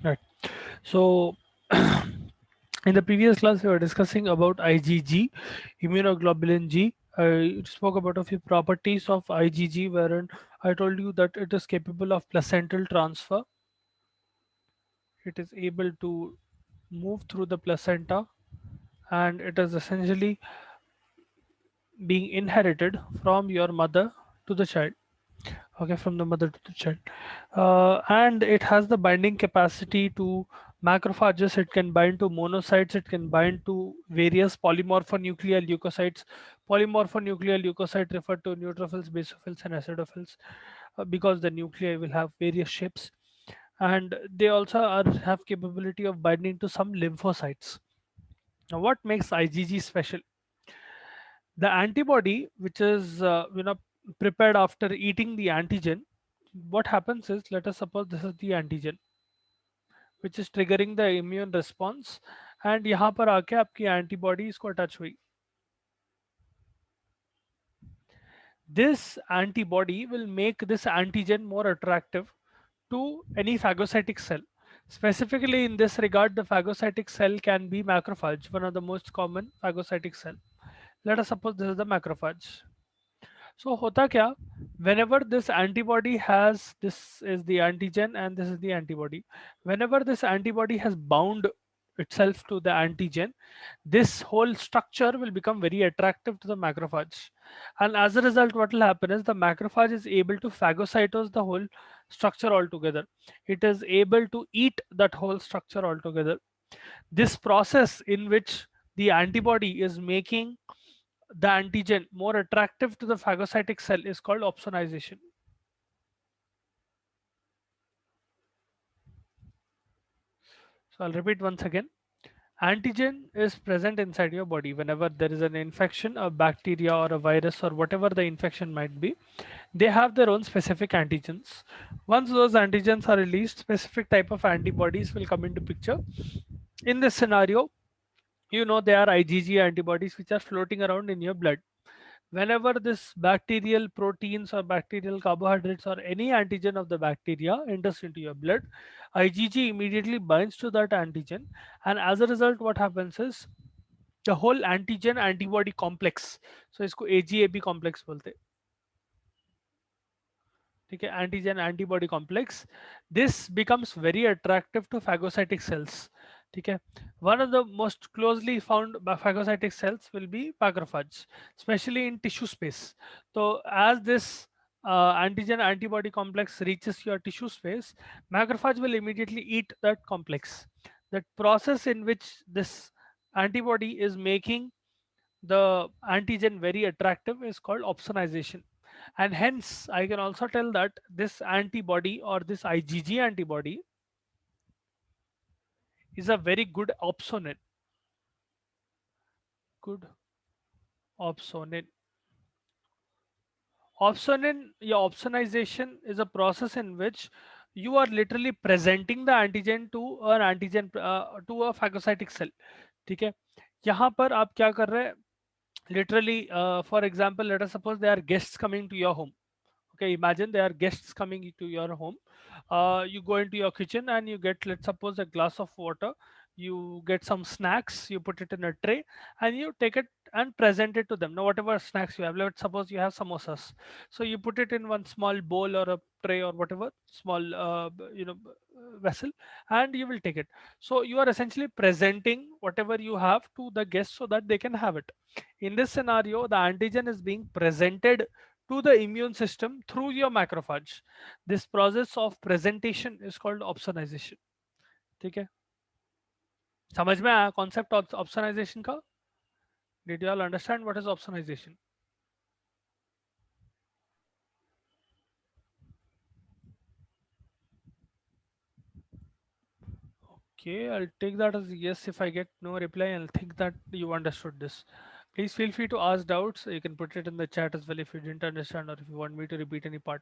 Right. So in the previous class, we were discussing about IgG, immunoglobulin G. I spoke about a few properties of IgG, wherein I told you that it is capable of placental transfer. It is able to move through the placenta, and it is essentially being inherited from your mother to the child. Okay, from the mother to the child. And it has the binding capacity to macrophages. It can bind to monocytes. It can bind to various polymorphonuclear leukocytes. Polymorphonuclear leukocyte refer to neutrophils, basophils, and acidophils, because the nuclei will have various shapes, and they also have capability of binding to some lymphocytes. Now, what makes IgG special? The antibody, which is prepared after eating the antigen. What happens is, let us suppose this is the antigen which is triggering the immune response, and यहाँ पर आके आपकी antibody इसको attach हुई. This antibody will make this antigen more attractive to any phagocytic cell. Specifically in this regard, the phagocytic cell can be macrophage, one of the most common phagocytic cell. Let us suppose this is the macrophage. So होता क्या, whenever this antibody has, this is the antigen and this is the antibody, whenever this antibody has bound itself to the antigen, this whole structure will become very attractive to the macrophage, and as a result what will happen is the macrophage is able to phagocytose the whole structure altogether. It is able to eat that whole structure altogether. This process in which the antibody is making the antigen more attractive to the phagocytic cell is called opsonization. So I'll repeat once again. Antigen is present inside your body whenever there is an infection, a bacteria or a virus or whatever the infection might be. They have their own specific antigens. Once those antigens are released, specific type of antibodies will come into picture. In this scenario, there are IgG antibodies which are floating around in your blood. Whenever this bacterial proteins or bacterial carbohydrates or any antigen of the bacteria enters into your blood, IgG immediately binds to that antigen, and as a result what happens is the whole antigen antibody complex, so इसको AGAB complex बोलते हैं, ठीक है, antigen antibody complex, this becomes very attractive to phagocytic cells. ठीक है, one of the most closely found phagocytic cells will be macrophage, especially in tissue space. So as this antigen antibody complex reaches your tissue space, macrophage will immediately eat that complex. That process in which this antibody is making the antigen very attractive is called opsonization, and hence I can also tell that this antibody or this IgG antibody is a very good opsonin. Good opsonin. Opsonin, your opsonization is a process in which you are literally presenting the antigen to an antigen to a phagocytic cell. ठीक है, यहाँ पर आप क्या कर रहे हैं, literally for example, let us suppose there are guests coming to your home. Okay, imagine there are guests coming to your home. You go into your kitchen and you get, let's suppose, a glass of water. You get some snacks, you put it in a tray, and you take it and present it to them. Now whatever snacks you have, let's suppose you have samosas, so you put it in one small bowl or a tray or whatever small vessel, and you will take it. So you are essentially presenting whatever you have to the guests so that they can have it. In this scenario, the antigen is being presented to the immune system through your macrophage. This process of presentation is called opsonization. ठीक है, समझ में आया concept ऑप्सनाइजेशन का? Did you all understand what is opsonization? Okay, I'll take that as yes. If I get no reply, I'll think that you understood this. Please feel free to ask doubts. You can put it in the chat as well if you didn't understand or if you want me to repeat any part.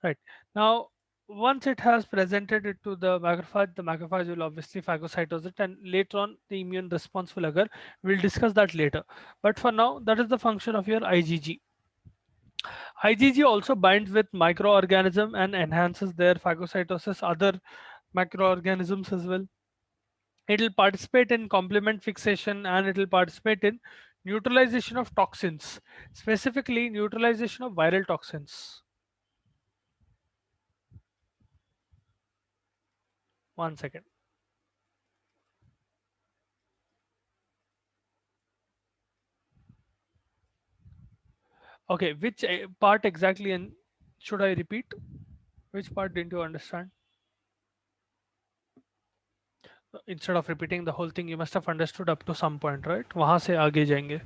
Right. Now, once it has presented it to the macrophage will obviously phagocytose it, and later on the immune response will occur. We'll discuss that later. But for now, that is the function of your IgG. IgG also binds with microorganism and enhances their phagocytosis. Other microorganisms as well. It will participate in complement fixation, and it will participate in neutralization of toxins, specifically neutralization of viral toxins. One second. Okay, which part exactly, and should I repeat? Which part didn't you understand? Instead of repeating the whole thing, you must have understood up to some point, right? वहां से आगे जाएंगे.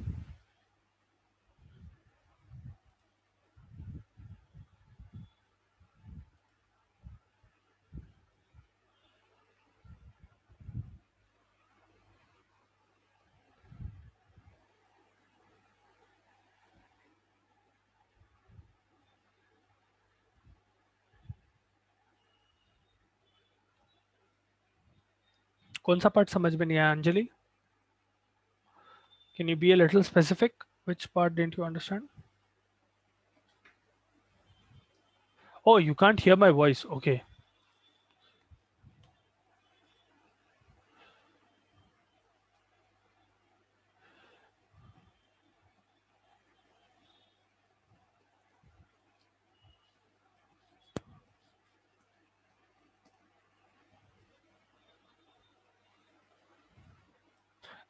कौन सा part समझ में नहीं आया, Anjali? Can you be a little specific? Which part didn't you understand? Oh, you can't hear my voice. Okay.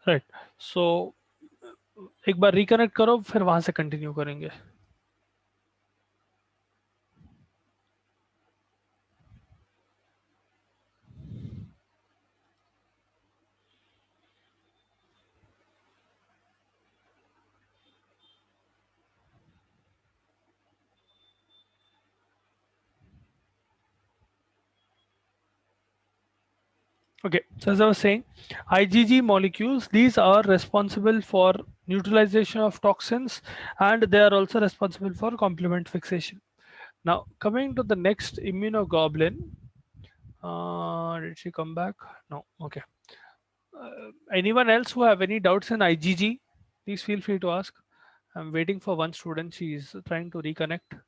Right. So एक बार रिकनेक्ट करो, फिर वहां से कंटिन्यू करेंगे. Okay, so as I was saying, IgG molecules, these are responsible for neutralization of toxins, and they are also responsible for complement fixation. Now, coming to the next, immunoglobulin. Did she come back? No. Okay. Anyone else who have any doubts in IgG, please feel free to ask. I'm waiting for one student. She is trying to reconnect.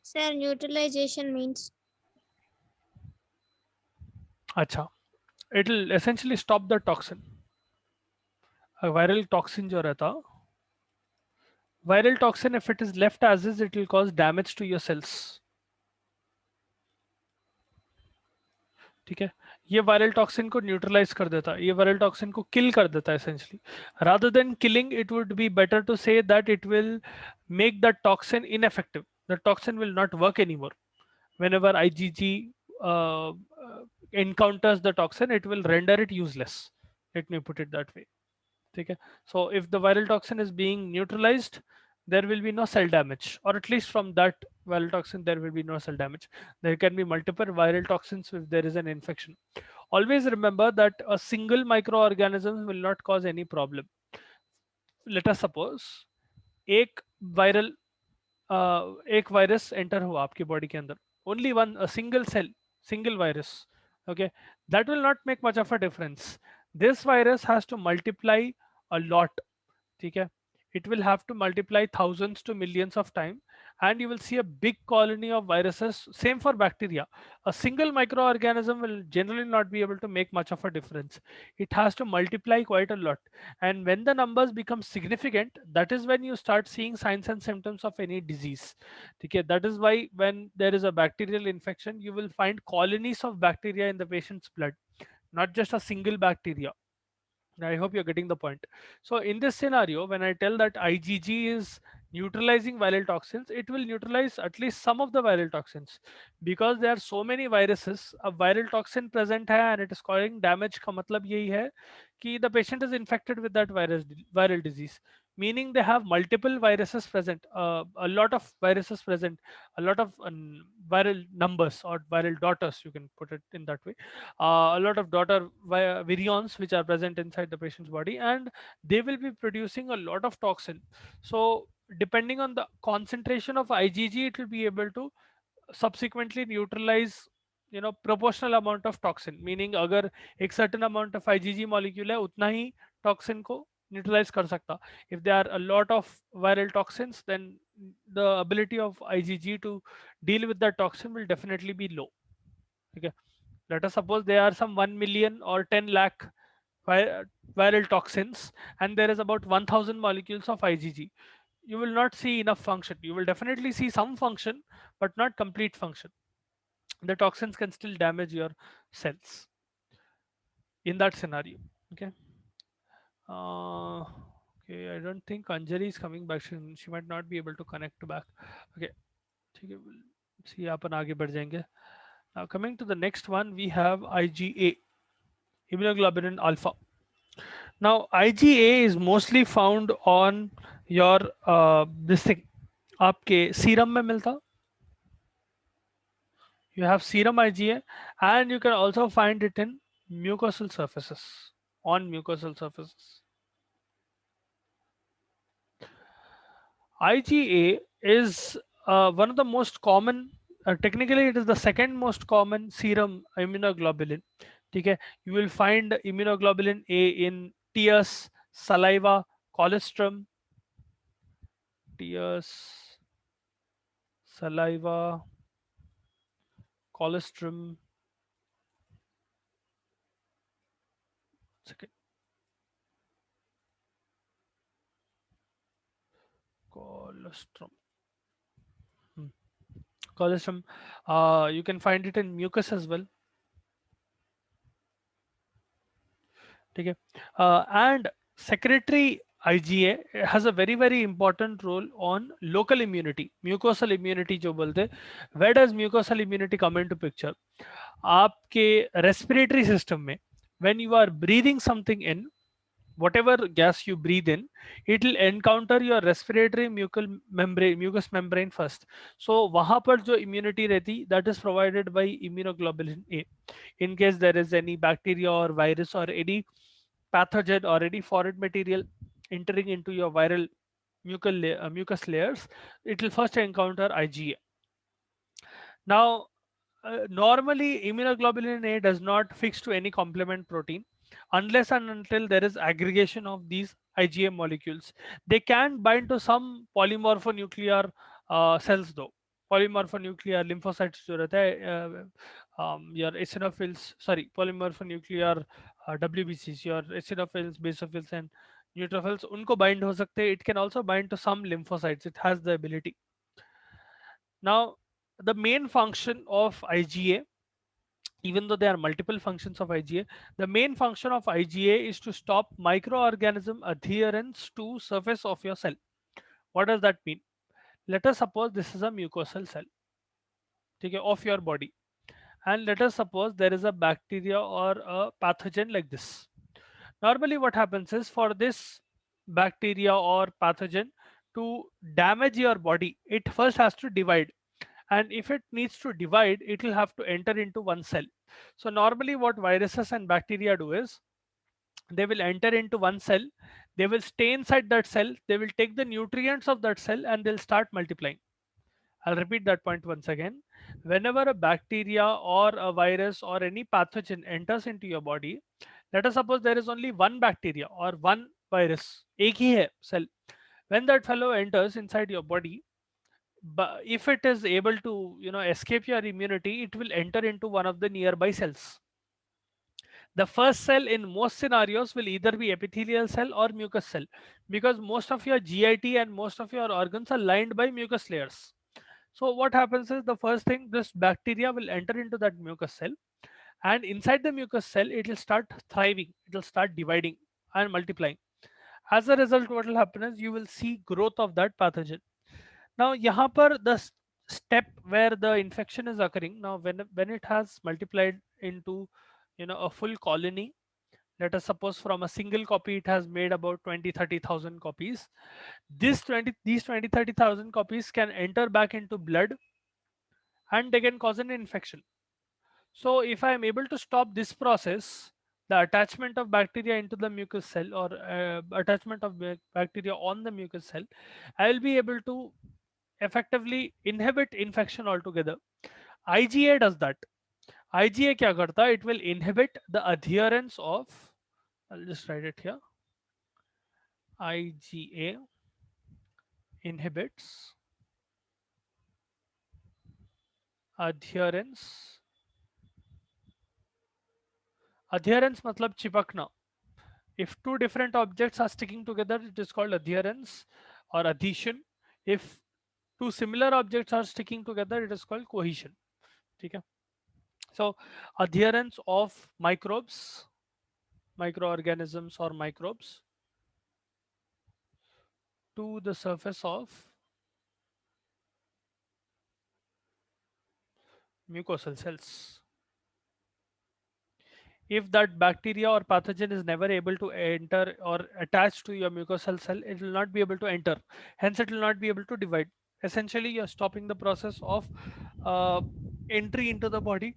Sir, neutralization means Acha. It'll essentially stop the toxin. A viral toxin जो रहता, viral toxin, if it is left as is, it will cause damage to your cells. ठीक है, ये viral toxin को neutralise कर देता है, ये वायरल टॉक्सिन को किल कर देता है essentially. Rather than killing, it would be better to say that it will make the toxin ineffective. The toxin will not work anymore. Whenever IgG encounters the toxin, it will render it useless. Let me put it that way. ठीक है, so if the viral toxin is being neutralized, there will be no cell damage, or at least from that viral toxin there will be no cell damage. There can be multiple viral toxins if there is an infection. Always remember that a single microorganism will not cause any problem. Let us suppose एक viral एक virus enter हुआ आपकी body के अंदर, only one, a single cell, single virus. Okay, that will not make much of a difference. This virus has to multiply a lot. ठीक है, it will have to multiply thousands to millions of time, and you will see a big colony of viruses. Same for bacteria. A single microorganism will generally not be able to make much of a difference. It has to multiply quite a lot, and when the numbers become significant, that is when you start seeing signs and symptoms of any disease. Okay, that is why when there is a bacterial infection, you will find colonies of bacteria in the patient's blood, not just a single bacteria. I hope you're getting the point. So in this scenario, when I tell that IgG is neutralizing viral toxins, it will neutralize at least some of the viral toxins, because there are so many viruses. A viral toxin present hai and it is causing damage. का मतलब यही है कि the patient is infected with that viral disease, meaning they have multiple viruses present, a lot of viruses present, a lot of viral numbers or viral daughters, you can put it in that way. A lot of daughter virions which are present inside the patient's body, and they will be producing a lot of toxin. So depending on the concentration of IgG, it will be able to subsequently neutralize, proportional amount of toxin. Meaning अगर एक certain amount of IgG molecule है, उतना ही toxin को neutralize कर सकता. If there are a lot of viral toxins, then the ability of IgG to deal with that toxin will definitely be low. Okay, let us suppose there are some 1 million or 10 lakh vi- viral toxins, and there is about 1000 molecules of IgG. You will not see enough function. You will definitely see some function, but not complete function. The toxins can still damage your cells in that scenario. Okay. uh, okay, I don't think Anjali is coming back. She might not be able to connect back. Okay, ठीक है, we'll see, अपन आगे बढ़ जाएंगे. Now coming to the next one, we have IgA, immunoglobulin alpha. Now IgA is mostly found on your this thing, आपके serum में मिलता. You have serum IgA, and you can also find it in mucosal surfaces, on mucosal surfaces. IgA is one of the most common, technically it is the second most common serum immunoglobulin. Okay, you will find immunoglobulin A in tears, saliva, colostrum, tears, saliva, colostrum, second, colostrum, hmm, colostrum. You can find it in mucus as well. ठीक है. And secretory IgA has a very very important role on local immunity, mucosal immunity जो बोलते हैं. Where does mucosal immunity come into picture? आपके respiratory system में, when you are breathing something in, whatever gas you breathe in, it will encounter your respiratory mucal membrane, mucous membrane first. So वहां पर जो immunity रहती, that is provided by immunoglobulin A. In case there is any bacteria or virus or any pathogen or any foreign material entering into your viral mucus layers, it will first encounter IgA. Now, normally immunoglobulin A does not fix to any complement protein unless and until there is aggregation of these IgA molecules. They can bind to some polymorphonuclear cells though. Polymorphonuclear lymphocytes जो रहता है, your eosinophils, sorry, polymorphonuclear WBCs, your eosinophils, basophils and neutrophils, उनको bind हो सकते हैं. It can also bind to some lymphocytes. It has the ability. Now, the main function of IgA, even though there are multiple functions of IgA, the main function of IgA is to stop microorganism adherence to surface of your cell. What does that mean? Let us suppose this is a mucosal cell, okay, of your body, and let us suppose there is a bacteria or a pathogen like this. Normally, what happens is, for this bacteria or pathogen to damage your body, it first has to divide, and if it needs to divide, it will have to enter into one cell. So normally what viruses and bacteria do is, they will enter into one cell, they will stay inside that cell, they will take the nutrients of that cell, and they'll start multiplying. I'll repeat that point once again. Whenever a bacteria or a virus or any pathogen enters into your body, let us suppose there is only one bacteria or one virus, एक ही है cell. When that fellow enters inside your body, but if it is able to, escape your immunity, it will enter into one of the nearby cells. The first cell in most scenarios will either be epithelial cell or mucus cell, because most of your GIT and most of your organs are lined by mucus layers. So what happens is, the first thing, this bacteria will enter into that mucus cell, and inside the mucus cell it will start thriving, it will start dividing and multiplying. As a result, what will happen is, you will see growth of that pathogen. Now यहाँ पर the step where the infection is occurring, now when it has multiplied into, a full colony, let us suppose from a single copy it has made about 20-30,000 copies. These 20-30,000 copies can enter back into blood, and they can cause an infection. So if I am able to stop this process, the attachment of bacteria into the mucus cell, or attachment of bacteria on the mucus cell, I will be able to effectively inhibit infection altogether. IgA does that. IgA क्या करता है? It will inhibit the adherence of, I'll just write it here. IgA inhibits adherence. Adherence मतलब चिपकना. If two different objects are sticking together, it is called adherence or adhesion. If two similar objects are sticking together, it is called cohesion. Okay. So adherence of microbes, microorganisms or microbes to the surface of mucosal cells. If that bacteria or pathogen is never able to enter or attach to your mucosal cell, it will not be able to enter. Hence, it will not be able to divide. Essentially, you're stopping the process of uh, entry into the body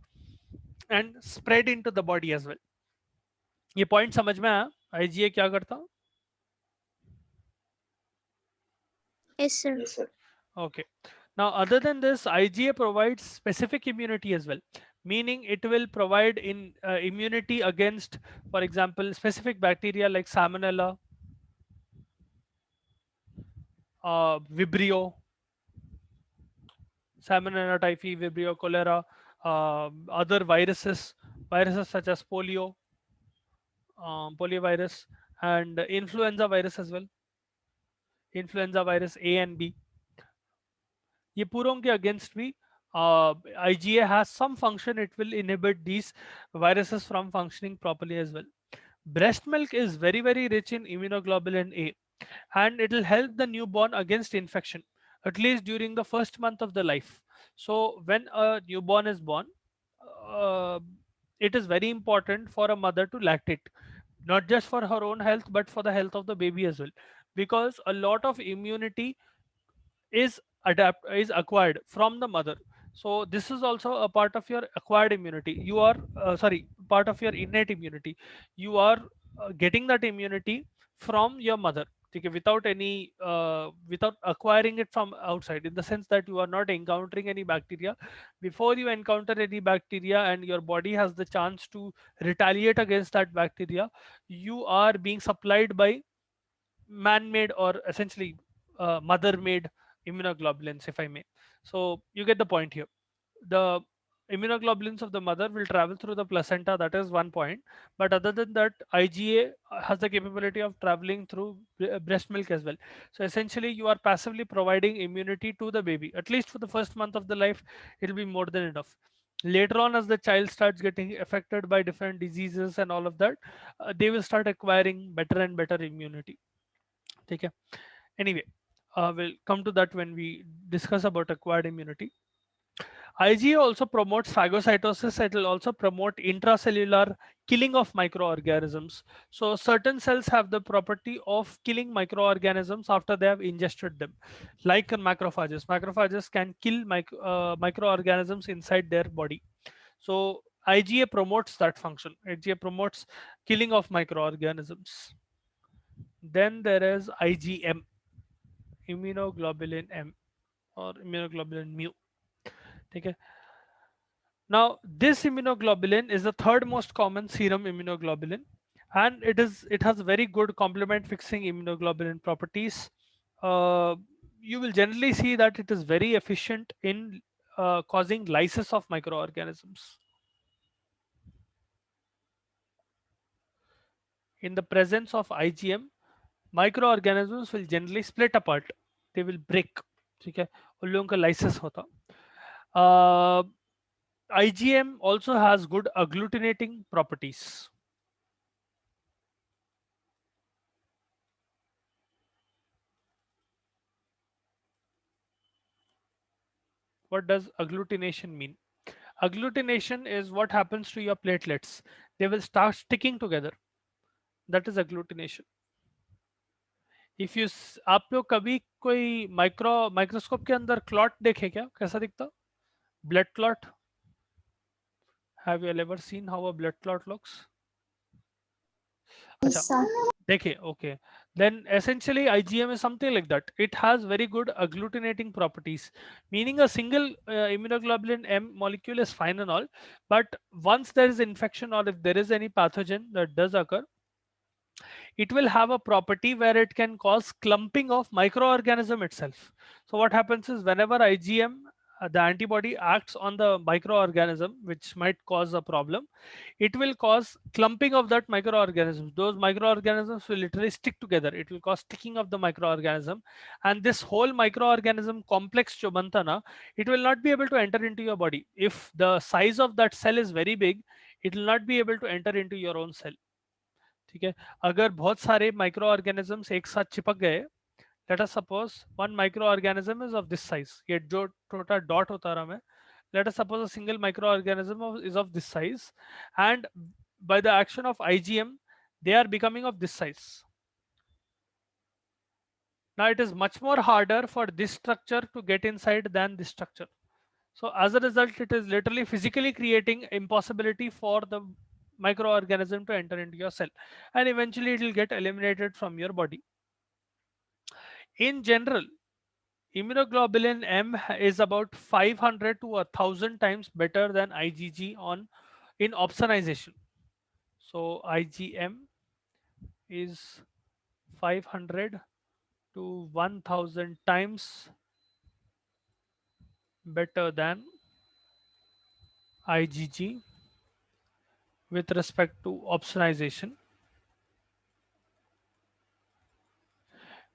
and spread into the body as well. ये point समझ में आया? IgA क्या करता? Yes, sir. Yes, sir. Okay. Now, other than this, IgA provides specific immunity as well, meaning it will provide in immunity against, for example, specific bacteria like Salmonella, Vibrio, Salmonella typhi, Vibrio, cholera, other viruses such as poliovirus, and influenza virus as well, influenza virus A and B. ये पूरों के against भी IgA has some function. It will inhibit these viruses from functioning properly as well. Breast milk is very rich in immunoglobulin A, and it will help the newborn against infection, at least during the first month of the life. So when a newborn is born, uh, it is very important for a mother to lactate, not just for her own health but for the health of the baby as well, because a lot of immunity is acquired from the mother. So this is also a part of your acquired immunity. You are sorry, part of your innate immunity. You are getting that immunity from your mother, okay, without any without acquiring it from outside, in the sense that you are not encountering any bacteria. Before you encounter any bacteria and your body has the chance to retaliate against that bacteria, you are being supplied by man-made or essentially mother-made immunoglobulins, if I may. So you get the point here. The immunoglobulins of the mother will travel through the placenta. That is one point. But other than that, IgA has the capability of traveling through breast milk as well. So essentially, you are passively providing immunity to the baby. At least for the first month of the life, it will be more than enough. Later on, as the child starts getting affected by different diseases and all of that, they will start acquiring better and better immunity. Okay. Anyway, we'll come to that when we discuss about acquired immunity. IgA also promotes phagocytosis. It will also promote intracellular killing of microorganisms. So certain cells have the property of killing microorganisms after they have ingested them, like in macrophages. Macrophages can kill microorganisms inside their body. So IgA promotes that function. IgA promotes killing of microorganisms. Then there is IgM, immunoglobulin M or immunoglobulin mu. Okay. Now this immunoglobulin is the third most common serum immunoglobulin, and it has very good complement fixing immunoglobulin properties. Uh, you will generally see that it is very efficient in causing lysis of microorganisms. In the presence of IgM, microorganisms will generally split apart. They will break. ठीक है, उन लोगों का lysis होता. Uh, IgM also has good agglutinating properties. What does agglutination mean? Agglutination is what happens to your platelets. They will start sticking together. That is agglutination. If you आप लोग कभी कोई माइक्रोस्कोप के अंदर क्लॉट देखे क्या? कैसा दिखता? Blood clot. Have you ever seen how a blood clot looks? अच्छा, Yes, sir. देखिए, okay. Then essentially IgM is something like that. It has very good agglutinating properties, meaning a single immunoglobulin M molecule is fine and all, but once there is infection or if there is any pathogen that does occur, it will have a property where it can cause clumping of microorganism itself. So what happens is whenever IgM, the antibody acts on the microorganism, which might cause a problem, it will cause clumping of that microorganisms. Those microorganisms will literally stick together. It will cause sticking of the microorganism, and this whole microorganism complex जो बनता ना, it will not be able to enter into your body. If the size of that cell is very big, it will not be able to enter into your own cell. ठीक है, अगर बहुत सारे micro organisms एक साथ चिपक गए, let us suppose one micro organism is of this size, ये जो छोटा डॉट होता रहा मैं, let us suppose a single microorganism is of this size, and by the action of IgM they are becoming of this size. Now it is much more harder for this structure to get inside than this structure. So as a result, it is literally physically creating impossibility for the microorganism to enter into your cell, and eventually it will get eliminated from your body. In general, immunoglobulin M is about 500 to 1000 times better than IgG on in opsonization. So IgM is 500 to 1000 times better than IgG with respect to opsonization,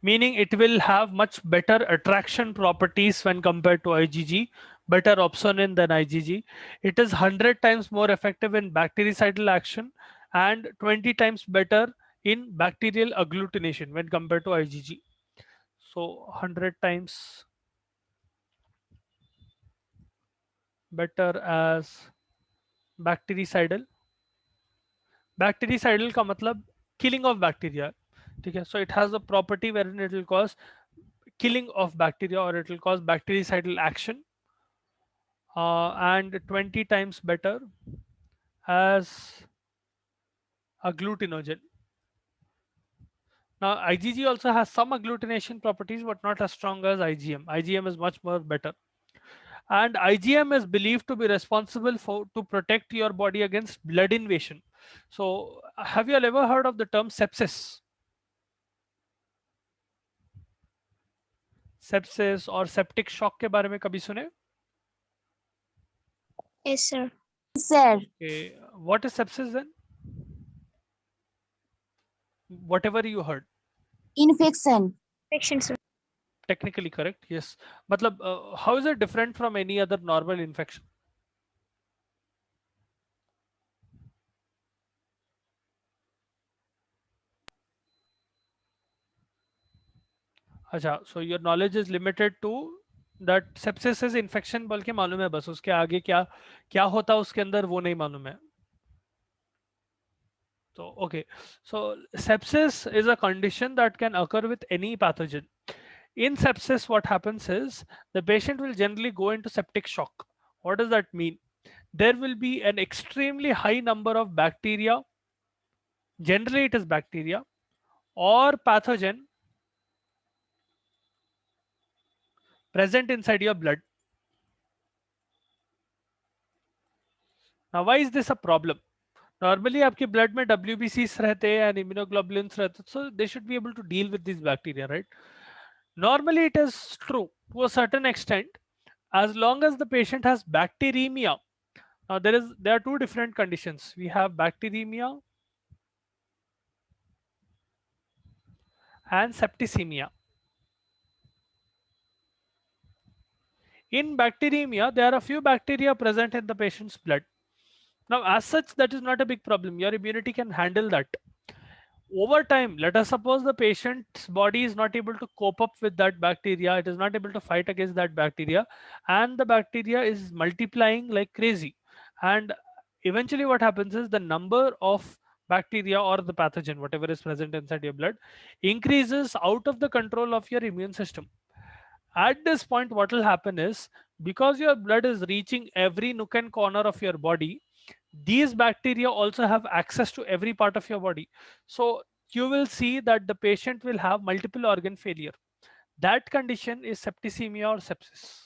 meaning it will have much better attraction properties when compared to IgG, better opsonin than IgG. It is 100 times more effective in bactericidal action and 20 times better in bacterial agglutination when compared to IgG. So 100 times better as bactericidal. Bactericidal का मतलब killing of bacteria. ठीक है, so it has a property wherein it will cause killing of bacteria, or it will cause bactericidal action, and 20 times better as agglutinogen. Now IgG also has some agglutination properties but not as strong as IgM. IgM is much more better, and IgM is believed to be responsible for to protect your body against blood invasion. So have you all ever heard of the term sepsis? Sepsis or septic shock के बारे में कभी सुने? Yes, sir. Sir, Okay. What is sepsis then? Whatever you heard. infection. Infection, sir. Technically correct, yes. मतलब how is it different from any other normal infection? अच्छा, so your knowledge is limited to that sepsis is infection बोल के मालूम है बस, उसके आगे क्या क्या होता उसके अंदर वो नहीं मालूम है. So okay, so sepsis is a condition that can occur with any pathogen. In sepsis, what happens is the patient will generally go into septic shock. What does that mean? There will be an extremely high number of bacteria, generally it is bacteria or pathogen present inside your blood. Now why is this a problem? Normally आपके blood में WBCs रहते हैं and immunoglobulins रहते हैं, so they should be able to deal with these bacteria, right? Normally it is true to a certain extent as long as the patient has bacteremia. Now there are two different conditions. We have bacteremia and septicemia. In bacteremia, there are a few bacteria present in the patient's blood. Now, as such, that is not a big problem. Your immunity can handle that. Over time, let us suppose the patient's body is not able to cope up with that bacteria, it is not able to fight against that bacteria, and the bacteria is multiplying like crazy. And eventually, what happens is the number of bacteria or the pathogen, whatever is present inside your blood, increases out of the control of your immune system. At this point, what will happen is because your blood is reaching every nook and corner of your body, these bacteria also have access to every part of your body. So you will see that the patient will have multiple organ failure. That condition is septicemia or sepsis.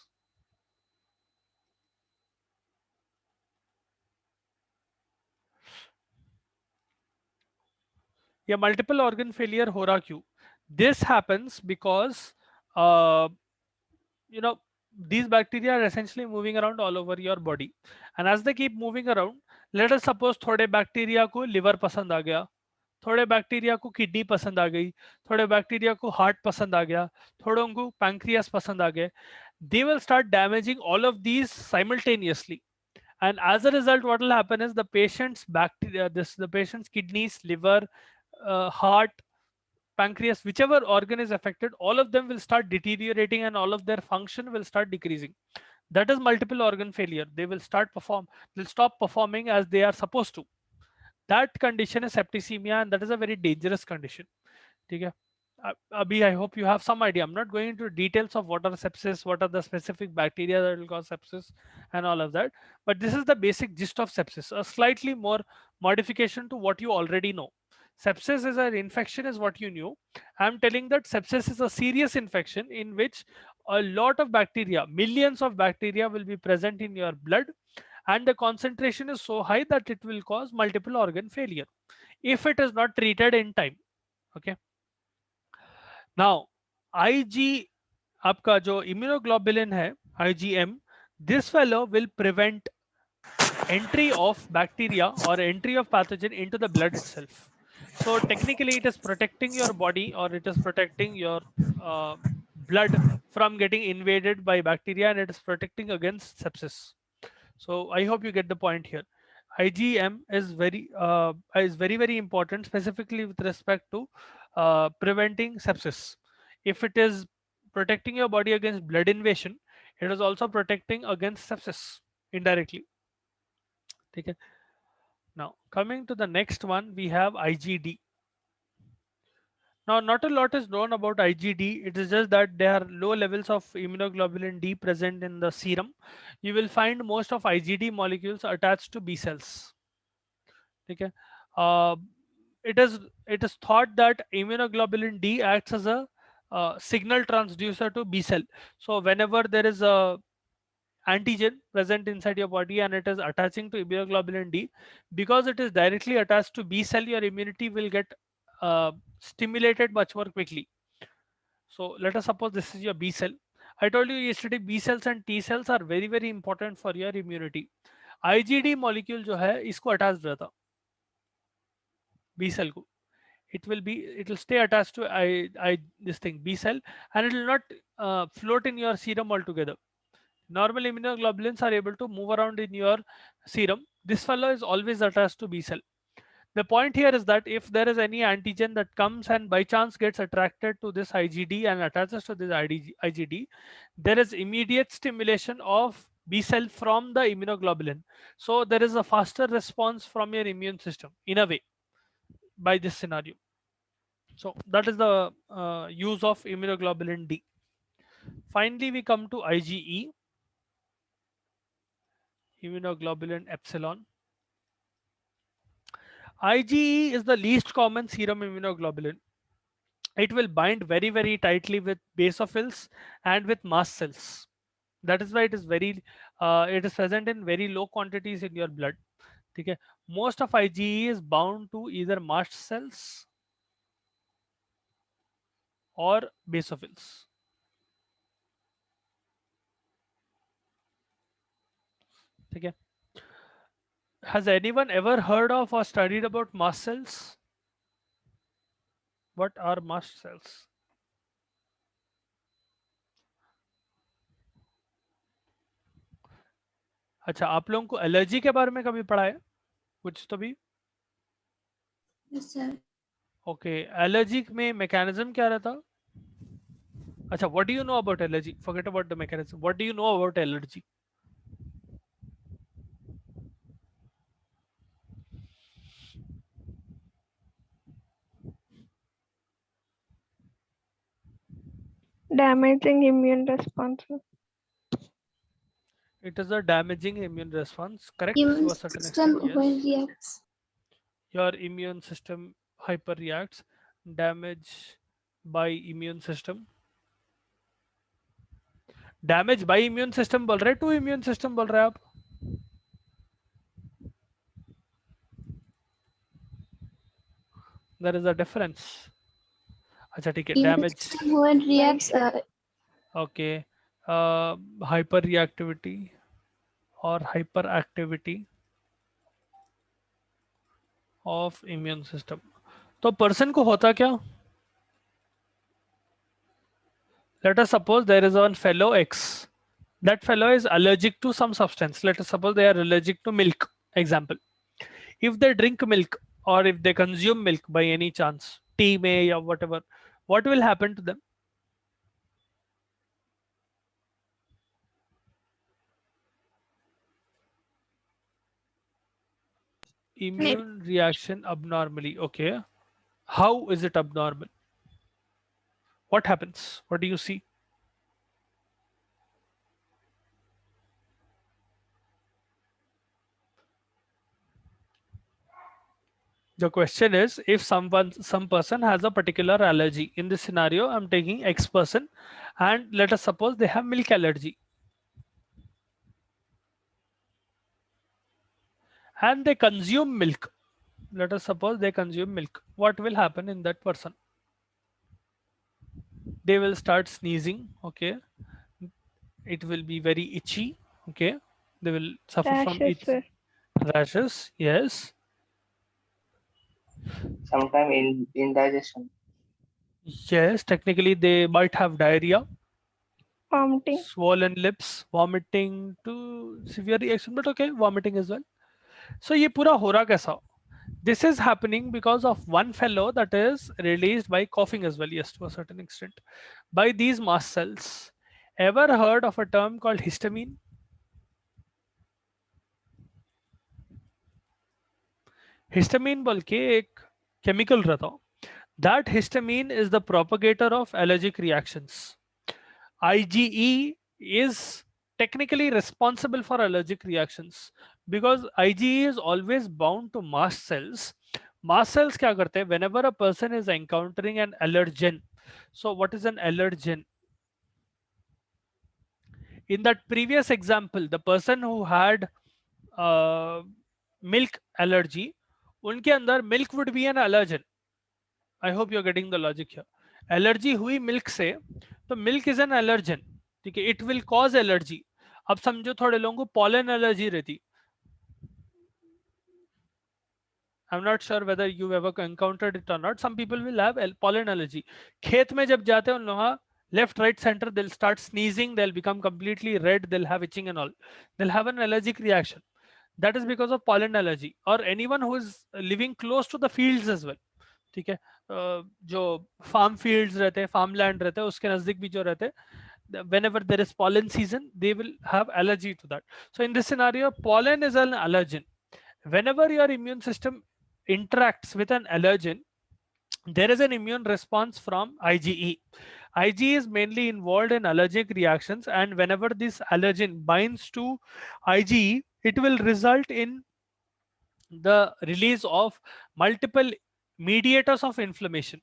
ये multiple organ failure हो रहा क्यों? This happens because uh, you know these bacteria are essentially moving around all over your body, and as they keep moving around, let us suppose थोड़े bacteria को liver पसंद आ गया, थोड़े bacteria को kidney पसंद आ गई, थोड़े बैक्टीरिया को हार्ट पसंद आ गया, थोड़ों को पैंक्रियास पसंद आ गए. They will start damaging all of these simultaneously, and as a result what will happen is the patient's bacteria, the patient's kidneys, liver, heart, pancreas, whichever organ is affected, all of them will start deteriorating and all of their function will start decreasing. That is multiple organ failure. They will they'll stop performing as they are supposed to. That condition is septicemia, and that is a very dangerous condition. ठीक है. Abhi, I hope you have some idea. I'm not going into details of what are sepsis, what are the specific bacteria that will cause sepsis, and all of that. But this is the basic gist of sepsis. A slightly more modification to what you already know. Sepsis is an infection, is what you knew. I'm telling that sepsis is a serious infection in which a lot of bacteria, millions of bacteria, will be present in your blood, and the concentration is so high that it will cause multiple organ failure if it is not treated in time. Okay. Now, IG आपका जो immunoglobulin है, IgM, this fellow will prevent entry of bacteria or entry of pathogen into the blood itself. So technically it is protecting your body, or it is protecting your blood from getting invaded by bacteria, and it is protecting against sepsis. So I hope you get the point here. IgM is very important, specifically with respect to preventing sepsis. If it is protecting your body against blood invasion, it is also protecting against sepsis indirectly. Okay. Now coming to the next one, we have IgD. Now, not a lot is known about IgD. It is just that there are low levels of immunoglobulin D present in the serum. You will find most of IgD molecules attached to B cells. Okay. Uh, it is thought that immunoglobulin D acts as a signal transducer to B cell. So whenever there is a antigen present inside your body and it is attaching to immunoglobulin D, because it is directly attached to B cell, your immunity will get stimulated much more quickly. So let us suppose this is your B cell. I told you yesterday B cells and T cells are very important for your immunity. IgD molecule जो है इसको attached रहता B cell को. It will stay attached to this thing B cell, and it will not float in your serum altogether. Normal immunoglobulins are able to move around in your serum. This fellow is always attached to B cell. The point here is that if there is any antigen that comes and by chance gets attracted to this IgD and attaches to this IgD, there is immediate stimulation of B cell from the immunoglobulin. So there is a faster response from your immune system in a way by this scenario. So that is the use of immunoglobulin D. Finally, we come to IgE, immunoglobulin epsilon. IgE is the least common serum immunoglobulin. It will bind very tightly with basophils and with mast cells. That is why it is present in very low quantities in your blood. Okay. Most of IgE is bound to either mast cells or basophils. Okay. Has anyone ever heard of or studied about mast cells? What are mast cells? अच्छा, आप लोगों को allergy के बारे में कभी पढ़ा है कुछ तो भी? Yes, sir. ओके, एलर्जी में मैकेनिज्म क्या रहता? अच्छा, what do you know about allergy? Forget about the mechanism. What do you know about allergy? Damaging immune response. It is a damaging immune response, correct? Immune To a certain system extent, yes. overreacts. Your immune system hyperreacts. Damage by immune system. Damage bye immune system बोल रहे हैं, to immune system बोल रहे हैं आप? There is a difference. अच्छा ठीक है, Immune damage. system when reacts Okay. Hyper reactivity or hyperactivity of immune system. तो person को होता क्या? Let us suppose there is one fellow X. That fellow is allergic to some substance. Let us suppose they are allergic to milk. Example. If they drink milk or if they consume milk by any chance, tea may or whatever, what will happen to them? Immune reaction abnormally. Okay. How is it abnormal? What happens? What do you see? The question is, if some person has a particular allergy. In this scenario, I'm taking X person, and let us suppose they have milk allergy, and they consume milk. Let us suppose they consume milk. What will happen in that person? They will start sneezing. Okay, it will be very itchy. Okay, they will suffer from Rashes, itch, sir. rashes. Yes, Sometime in indigestion. yes. Technically, they might have diarrhea, Vomiting. swollen lips, vomiting to severe reaction. But okay, vomiting as well. So ये पूरा हो रहा कैसा? This is happening because of one fellow that is released by coughing as well, yes, to a certain extent, by these mast cells. Ever heard of a term called histamine? Histamine बोल के एक chemical रहता. That histamine is the propagator of allergic reactions. IgE is technically responsible for allergic reactions because IgE is always bound to mast cells. Mast cells क्या करते हैं? Whenever a person is encountering an allergen. So what is an allergen? In that previous example, the person who had milk allergy, उनके अंदर milk would be an allergen. I hope you're getting the logic here. Allergy हुई milk से, तो milk is an allergen. ठीक है, it will cause allergy. अब समझो थोड़े लोगों को पॉलन एलर्जी रहती. I'm not sure whether you've ever encountered it or not. Some people will have pollen allergy. खेत में जब जाते हैं उन लोगों left, right, center, they'll start sneezing, they'll become completely red, they'll have itching and all. They'll have an allergic reaction. That is because of pollen allergy. Or anyone who is living close to the fields as well. ठीक है, जो farm fields रहते हैं, farm land रहते हैं, उसके नजदीक भी जो रहते हैं, whenever there is pollen season, they will have allergy to that. So in this scenario, pollen is an allergen. Whenever your immune system interacts with an allergen, there is an immune response from IgE. IgE is mainly involved in allergic reactions, and whenever this allergen binds to IgE, it will result in the release of multiple mediators of inflammation.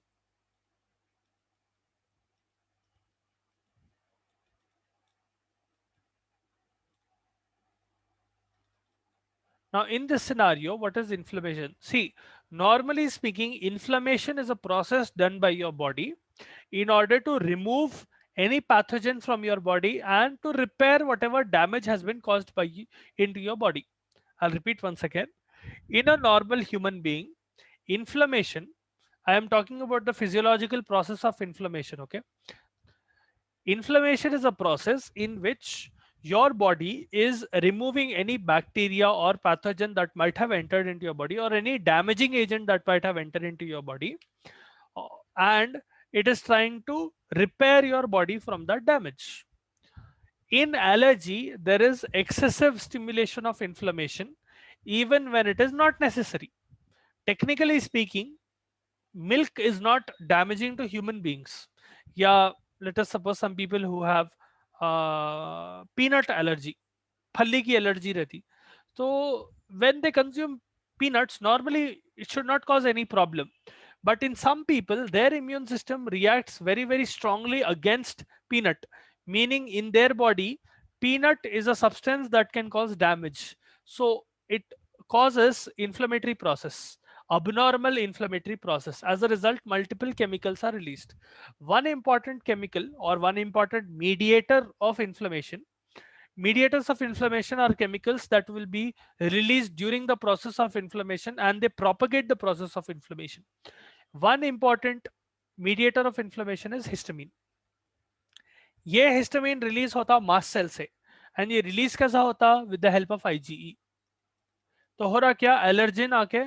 Now, in this scenario, what is inflammation? See, normally speaking, inflammation is a process done by your body in order to remove any pathogen from your body and to repair whatever damage has been caused by you into your body. I'll repeat once again. In a normal human being, inflammation, I am talking about the physiological process of inflammation, okay? Inflammation is a process in which your body is removing any bacteria or pathogen that might have entered into your body, or any damaging agent that might have entered into your body, and it is trying to repair your body from that damage. In allergy, there is excessive stimulation of inflammation even when it is not necessary. Technically speaking, milk is not damaging to human beings. Yeah, let us suppose some people who have peanut allergy, फली की allergy रहती, so when they consume peanuts, normally it should not cause any problem. But in some people, their immune system reacts very, very strongly against peanut, meaning in their body, peanut is a substance that can cause damage. So it causes inflammatory process. abnormal inflammatory process. As a result, multiple chemicals are released. One important chemical or one important mediator of inflammation. Mediators of inflammation are chemicals that will be released during the process of inflammation, and they propagate the process of inflammation. One important mediator of inflammation is histamine. ये histamine release होता mast cell से, and ये release कैसा होता? With the help of IgE. तो हो रहा क्या? एलर्जिन आके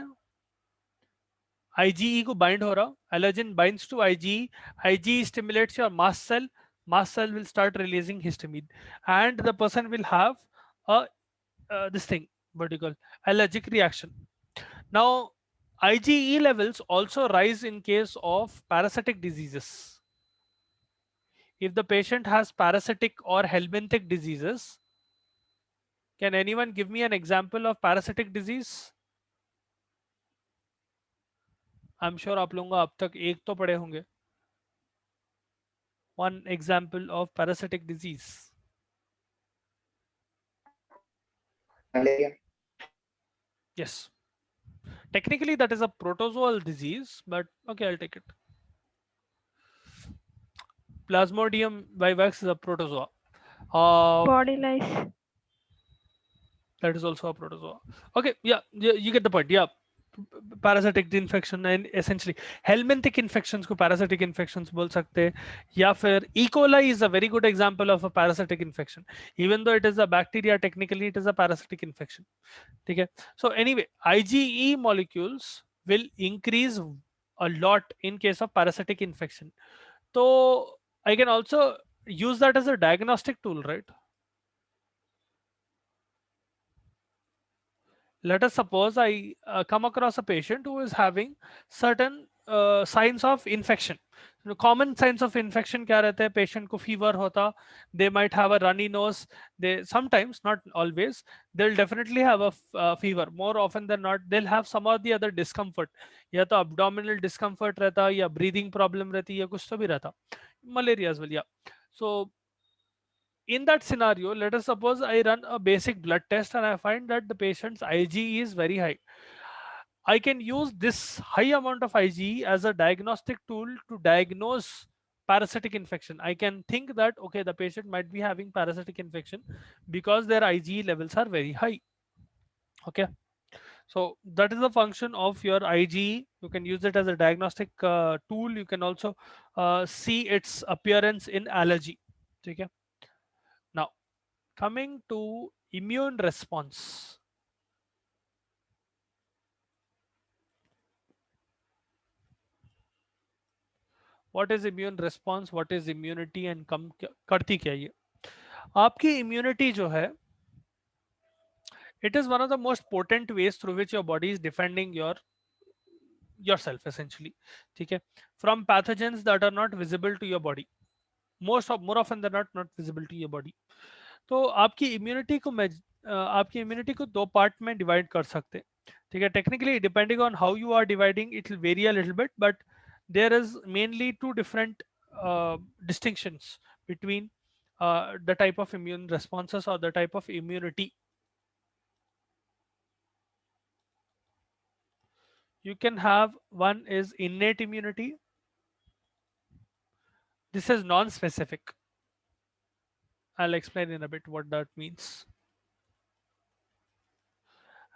IgE को बाइंड हो रहा, allergen binds to IgE, IgE stimulates your mast cell will start releasing histamine, and the person will have a this thing, what do you call, allergic reaction. Now IgE levels also rise in case of parasitic diseases. If the patient has parasitic or helminthic diseases, can anyone give me an example of parasitic disease? I'm sure आप लोगों को अब तक एक तो पढ़े होंगे. One example of parasitic disease. Malaria. Yes. Technically, that is a protozoal disease, but okay, I'll take it. Plasmodium vivax is a protozoa. Body lice. That is also a protozoa. Okay, yeah, you get the point. Yeah, parasitic infection and essentially helminthic infections को parasitic infections बोल सकते हैं, या फिर E. coli is a very good example of a parasitic infection. Even though it is a bacteria, technically it is a parasitic infection. ठीक है? So anyway, IgE molecules will increase a lot in case of parasitic infection. So I can also use that as a diagnostic tool, right? Let us suppose I come across a patient who is having certain signs of infection. Common signs of infection क्या रहते हैं? Patient को fever होता, they might have a runny nose, they sometimes, not always, they'll definitely have a fever. More often than not, they'll have some or the other discomfort. या तो abdominal discomfort रहता, या breathing problem रहती, या कुछ तो भी रहता. Malaria as well, yeah. So in that scenario, let us suppose I run a basic blood test and I find that the patient's IgE is very high. I can use this high amount of IgE as a diagnostic tool to diagnose parasitic infection. I can think that, okay, the patient might be having parasitic infection because their IgE levels are very high. Okay. So that is the function of your IgE. You can use it as a diagnostic tool. You can also see its appearance in allergy. Okay. Now, coming to immune response. What is immune response? What is immunity and करती क्या ये? आपकी immunity जो है, it is one of the most potent ways through which your body is defending yourself essentially. ठीक है? From pathogens that are not visible to your body. More often than not visible to your body. तो आपकी immunity को दो part में divide कर सकते हैं. ठीक है? Technically, depending on how you are dividing, it will vary a little bit, but there is mainly two different distinctions between the type of immune responses or the type of immunity. You can have, one is innate immunity. This is non-specific. I'll explain in a bit what that means.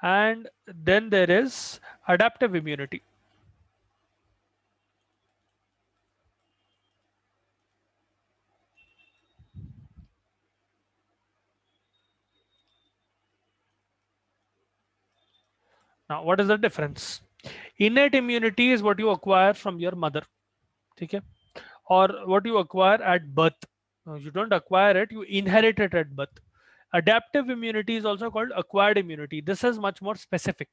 And then there is adaptive immunity. Now, what is the difference? Innate immunity is what you acquire from your mother, okay? Or what you acquire at birth. No, you don't acquire it, you inherit it at birth. Adaptive immunity is also called acquired immunity. This is much more specific.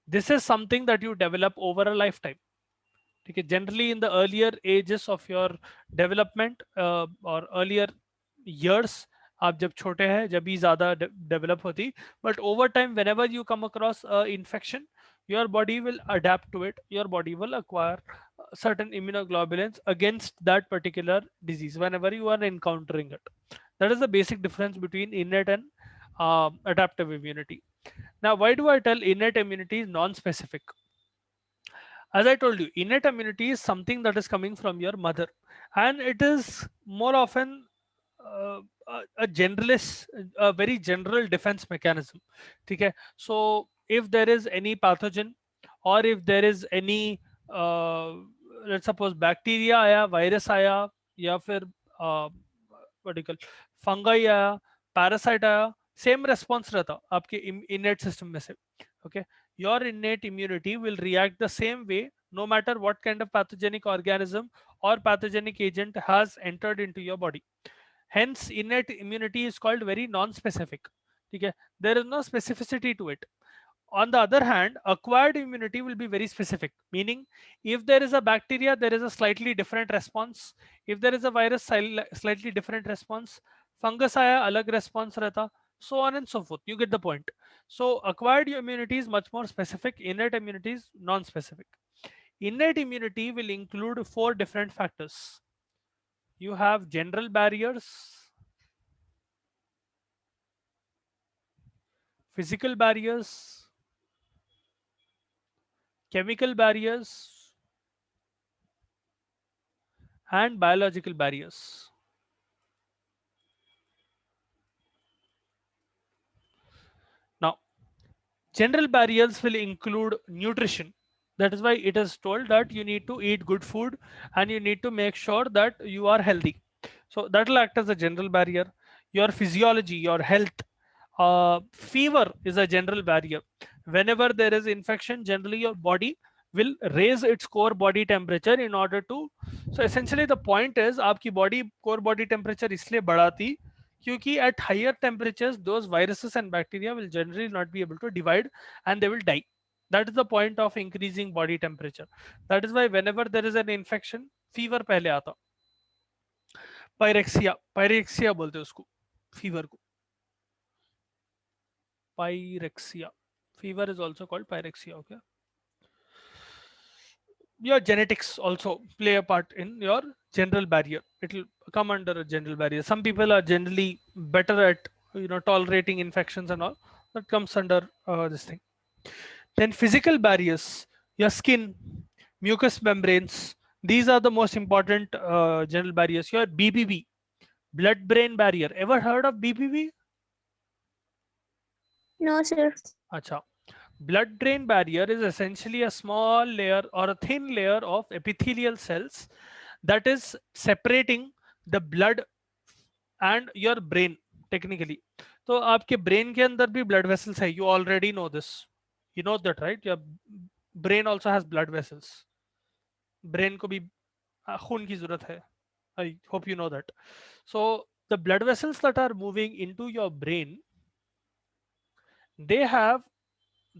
This is something that you develop over a lifetime. Okay? Generally, in the earlier ages of your development or earlier years, आप जब छोटे हैं जब भी ज़्यादा develop होती, but over time, whenever you come across infection, your body will adapt to it. Your body will acquire certain immunoglobulins against that particular disease whenever you are encountering it. That is the basic difference between innate and adaptive immunity. Now, why do I tell innate immunity is non-specific? As I told you, innate immunity is something that is coming from your mother, and it is more often a generalist, a very general defense mechanism. Okay, so if there is any pathogen, or if there is any uh, let's suppose bacteria आया, virus आया, या फिर what do you call fungi आया, parasite आया, same response रहता आपके innate system में से. Okay, your innate immunity will react the same way no matter what kind of pathogenic organism or pathogenic agent has entered into your body. Hence innate immunity is called very non-specific. Okay, there is no specificity to it. On the other hand, acquired immunity will be very specific, meaning if there is a bacteria, there is a slightly different response. If there is a virus, slightly different response. Fungus आया अलग response रहता, so on and so forth. You get the point. So acquired immunity is much more specific. Innate immunity is non-specific. Innate immunity will include 4 different factors. You have general barriers, physical barriers, chemical barriers, and biological barriers. Now, general barriers will include nutrition. That is why it is told that you need to eat good food and you need to make sure that you are healthy. So that will act as a general barrier. Your physiology, your health, fever is a general barrier. Whenever there is infection, generally your body will raise its core body temperature in order to. So essentially the point is आपकी body core body temperature इसलिए बढ़ाती क्योंकि at higher temperatures those viruses and bacteria will generally not be able to divide and they will die. That is the point of increasing body temperature. That is why whenever there is an infection, fever पहले आता. Pyrexia बोलते हैं उसको, fever को. Pyrexia. Fever is also called pyrexia. Okay. Your genetics also play a part in your general barrier. It will come under a general barrier. Some people are generally better at tolerating infections and all. That comes under this thing. Then physical barriers, your skin, mucous membranes. These are the most important general barriers. Your BBB, blood-brain barrier. Ever heard of BBB? No, sir. Acha. Blood-brain barrier is essentially a small layer or a thin layer of epithelial cells that is separating the blood and your brain technically. तो आपके brain के अंदर भी blood vessels है. You already know this. You know that, right? Your brain also has blood vessels. Brain को भी खून की जरूरत है. I hope you know that. So the blood vessels that are moving into your brain, they have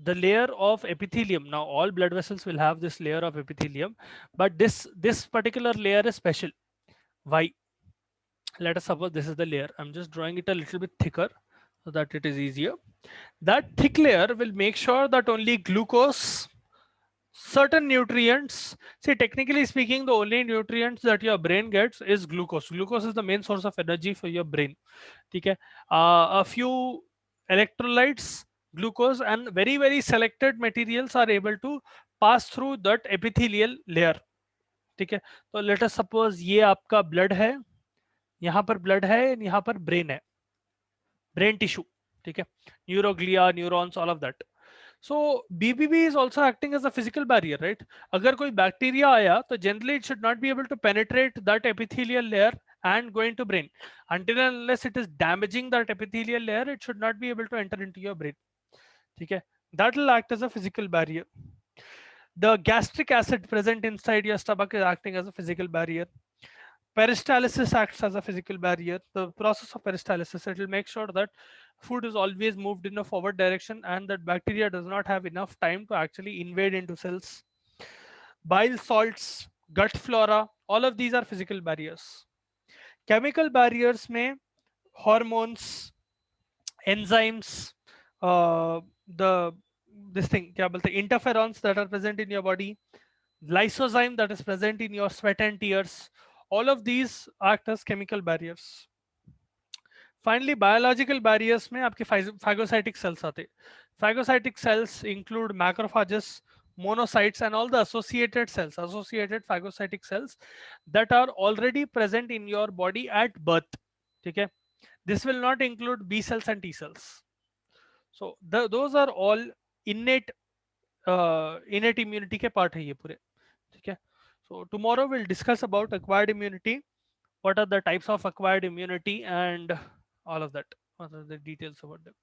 the layer of epithelium. Now all blood vessels will have this layer of epithelium, but this particular layer is special. Why? Let us suppose this is the layer. I'm just drawing it a little bit thicker so that it is easier. That thick layer will make sure that only glucose, certain nutrients, see technically speaking the only nutrients that your brain gets is glucose. Glucose is the main source of energy for your brain. Okay. A few electrolytes, glucose, and very selected materials are able to pass through that epithelial layer. ठीक है, तो let us suppose ये आपका blood है, यहाँ पर blood है, यहाँ पर brain है, brain tissue, ठीक है, neuroglia, neurons, all of that. So BBB is also acting as a physical barrier, right? अगर कोई bacteria आया, तो generally it should not be able to penetrate that epithelial layer and go into brain. Until and unless it is damaging that epithelial layer, it should not be able to enter into your brain. Okay, that will act as a physical barrier. The gastric acid present inside your stomach is acting as a physical barrier. Peristalsis acts as a physical barrier. The process of peristalsis, it will make sure that food is always moved in a forward direction and that bacteria does not have enough time to actually invade into cells. Bile salts, gut flora, all of these are physical barriers. Chemical barriers में hormones, enzymes, this thing क्या बोलते हैं, interferons that are present in your body, lysozyme that is present in your sweat and tears, all of these act as chemical barriers. Finally, biological barriers में आपके phagocytic cells आते. Phagocytic cells include macrophages, monocytes and all the associated cells, associated phagocytic cells that are already present in your body at birth. Okay, this will not include B cells and T cells. So those are all innate innate immunity के part है ये पूरे. ठीक है. So tomorrow we'll discuss about acquired immunity, what are the types of acquired immunity and all of that, what are the details about them.